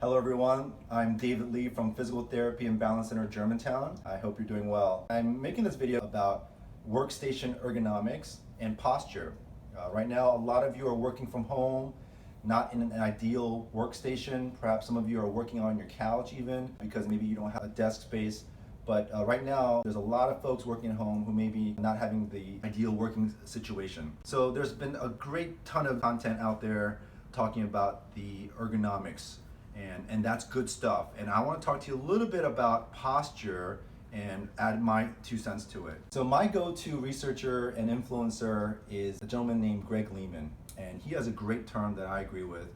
Hello everyone, I'm David Lee from Physical Therapy and Balance Center, Germantown. I hope you're doing well. I'm making this video about workstation ergonomics and posture. Right now, a lot of you are working from home, not in an ideal workstation. Perhaps some of you are working on your couch even because maybe you don't have a desk space. But right now, there's a lot of folks working at home who may be not having the ideal working situation. So there's been a great ton of content out there talking about the ergonomics. And that's good stuff. And I want to talk to you a little bit about posture and add my 2 cents to it. So my go-to researcher and influencer is a gentleman named Greg Lehman. And he has a great term that I agree with.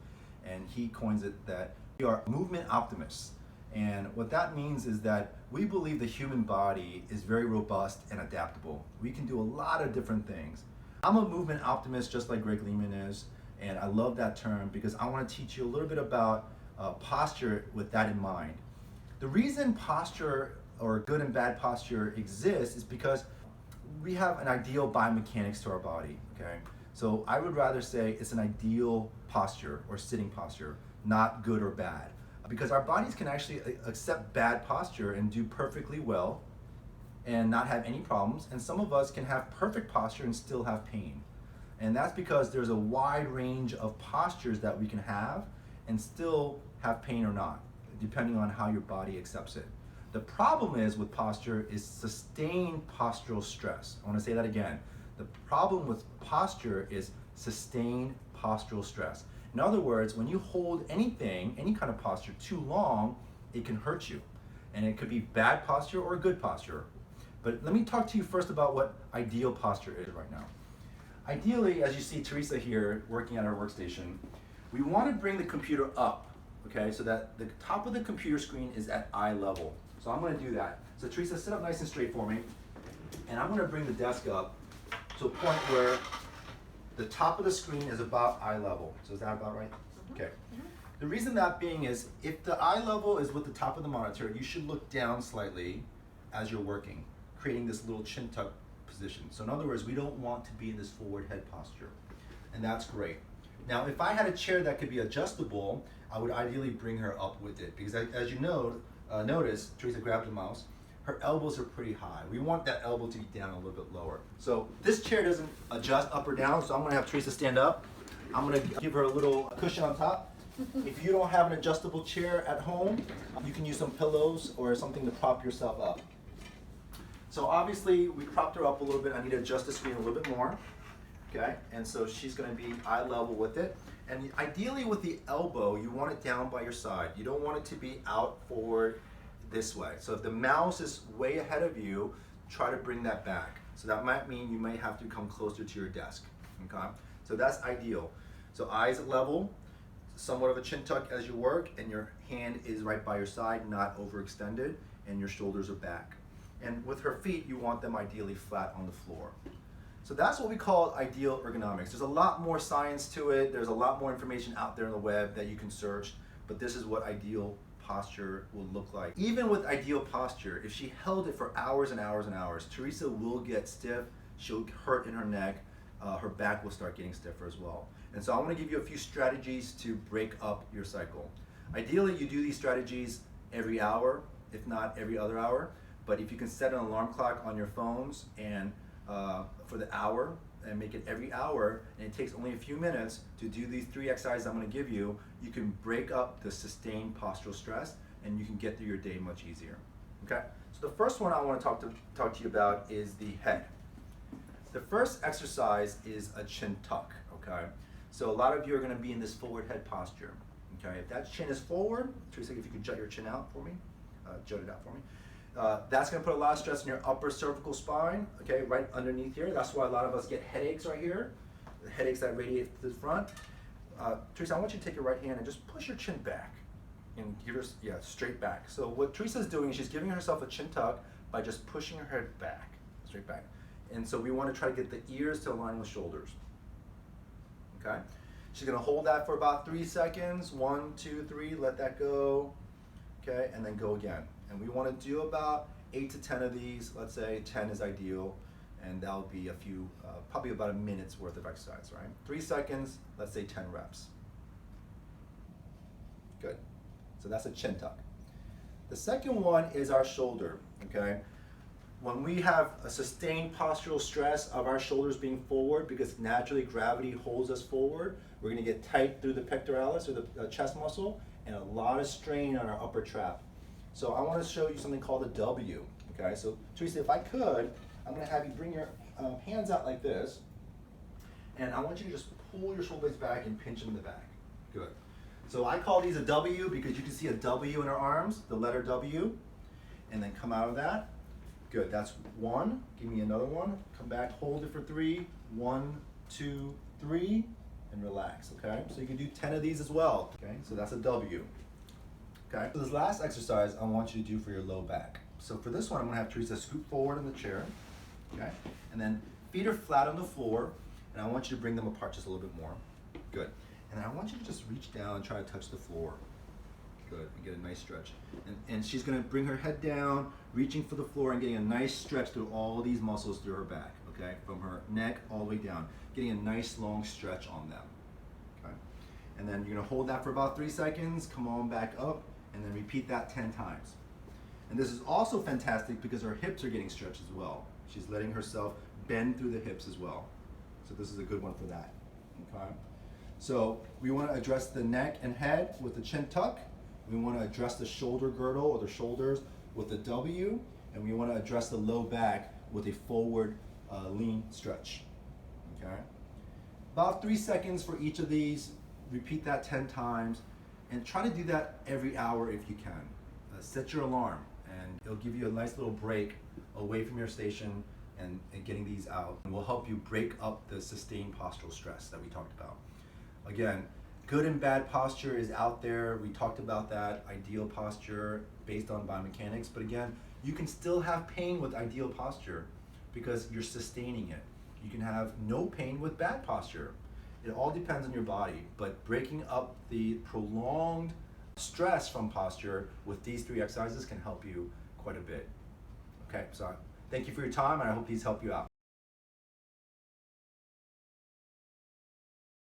And he coins it that we are movement optimists. And what that means is that we believe the human body is very robust and adaptable. We can do a lot of different things. I'm a movement optimist just like Greg Lehman is. And I love that term because I want to teach you a little bit about posture with that in mind. The reason posture or good and bad posture exists is because we have an ideal biomechanics to our body, okay? So I would rather say it's an ideal posture or sitting posture, not good or bad. Because our bodies can actually accept bad posture and do perfectly well and not have any problems. And some of us can have perfect posture and still have pain. And that's because there's a wide range of postures that we can have and still have pain or not, depending on how your body accepts it. The problem is with posture is sustained postural stress. I want to say that again. The problem with posture is sustained postural stress. In other words, when you hold anything, any kind of posture too long, it can hurt you. And it could be bad posture or good posture. But let me talk to you first about what ideal posture is right now. Ideally, as you see Teresa here working at our workstation, we want to bring the computer up, okay, so that the top of the computer screen is at eye level. So I'm going to do that. So Teresa, sit up nice and straight for me, and I'm going to bring the desk up to a point where the top of the screen is about eye level. So is that about right? Okay. The reason that being is if the eye level is with the top of the monitor, you should look down slightly as you're working, creating this little chin tuck position. So in other words, we don't want to be in this forward head posture, and that's great. Now, if I had a chair that could be adjustable, I would ideally bring her up with it because as you know, notice, Teresa grabbed the mouse, her elbows are pretty high. We want that elbow to be down a little bit lower. So this chair doesn't adjust up or down, so I'm gonna have Teresa stand up. I'm gonna give her a little cushion on top. If you don't have an adjustable chair at home, you can use some pillows or something to prop yourself up. So obviously, we propped her up a little bit. I need to adjust the screen a little bit more. Okay, and so she's going to be eye level with it. And ideally with the elbow, you want it down by your side. You don't want it to be out forward this way. So if the mouse is way ahead of you, try to bring that back. So that might mean you may have to come closer to your desk. Okay, so that's ideal. So eyes level, somewhat of a chin tuck as you work, and your hand is right by your side, not overextended, and your shoulders are back. And with her feet, you want them ideally flat on the floor. So that's what we call ideal ergonomics. There's a lot more science to it. There's a lot more information out there on the web that you can search, but this is what ideal posture will look like. Even with ideal posture, if she held it for hours and hours and hours, Teresa will get stiff, she'll hurt in her neck, her back will start getting stiffer as well. And so I want to give you a few strategies to break up your cycle. Ideally, you do these strategies every hour, if not every other hour, but if you can set an alarm clock on your phones and for the hour and make it every hour, and it takes only a few minutes to do these 3 exercises I'm going to give you, you can break up the sustained postural stress and you can get through your day much easier. Okay? So the first one I want to talk to you about is the head. The first exercise is a chin tuck. Okay? So a lot of you are going to be in this forward head posture. Okay? If that chin is forward, Teresa, if you could jut your chin out for me, jut it out for me. That's going to put a lot of stress on your upper cervical spine, okay, right underneath here. That's why a lot of us get headaches right here, the headaches that radiate to the front. Teresa, I want you to take your right hand and just push your chin back and give her, straight back. So what Teresa's doing is she's giving herself a chin tuck by just pushing her head back, straight back. And so we want to try to get the ears to align with shoulders, okay? She's going to hold that for about 3 seconds. 1, 2, 3, let that go, okay, and then go again. And we want to do about 8 to 10 of these. Let's say 10 is ideal, and that'll be a few, probably about a minute's worth of exercise, right? 3 seconds, let's say 10 reps. Good. So that's a chin tuck. The second one is our shoulder, okay? When we have a sustained postural stress of our shoulders being forward, because naturally gravity holds us forward, we're gonna get tight through the pectoralis or the chest muscle, and a lot of strain on our upper trap. So I wanna show you something called a W, okay? So Teresa, if I could, I'm gonna have you bring your hands out like this, and I want you to just pull your shoulder blades back and pinch them in the back. Good. So I call these a W because you can see a W in our arms, the letter W, and then come out of that. Good, that's one. Give me another one. Come back, hold it for 3. 1, 2, 3, and relax, okay? So you can do 10 of these as well, okay? So that's a W, okay? So this last exercise I want you to do for your low back. So for this one, I'm gonna have Teresa scoot forward in the chair, okay? And then feet are flat on the floor, and I want you to bring them apart just a little bit more. Good. And then I want you to just reach down and try to touch the floor. Good, and get a nice stretch. And she's gonna bring her head down, reaching for the floor and getting a nice stretch through all these muscles through her back, okay? From her neck all the way down, getting a nice long stretch on them, okay? And then you're gonna hold that for about 3 seconds, come on back up, and then repeat that 10 times. And this is also fantastic because her hips are getting stretched as well. She's letting herself bend through the hips as well. So this is a good one for that, okay? So we wanna address the neck and head with the chin tuck. We want to address the shoulder girdle or the shoulders with the W, and we want to address the low back with a forward lean stretch, okay? About 3 seconds for each of these. Repeat that 10 times, and try to do that every hour if you can. Set your alarm, and it'll give you a nice little break away from your station and getting these out. And will help you break up the sustained postural stress that we talked about. Again, good and bad posture is out there. We talked about that, ideal posture based on biomechanics. But again, you can still have pain with ideal posture because you're sustaining it. You can have no pain with bad posture. It all depends on your body, but breaking up the prolonged stress from posture with these 3 exercises can help you quite a bit. Okay, so thank you for your time, and I hope these help you out.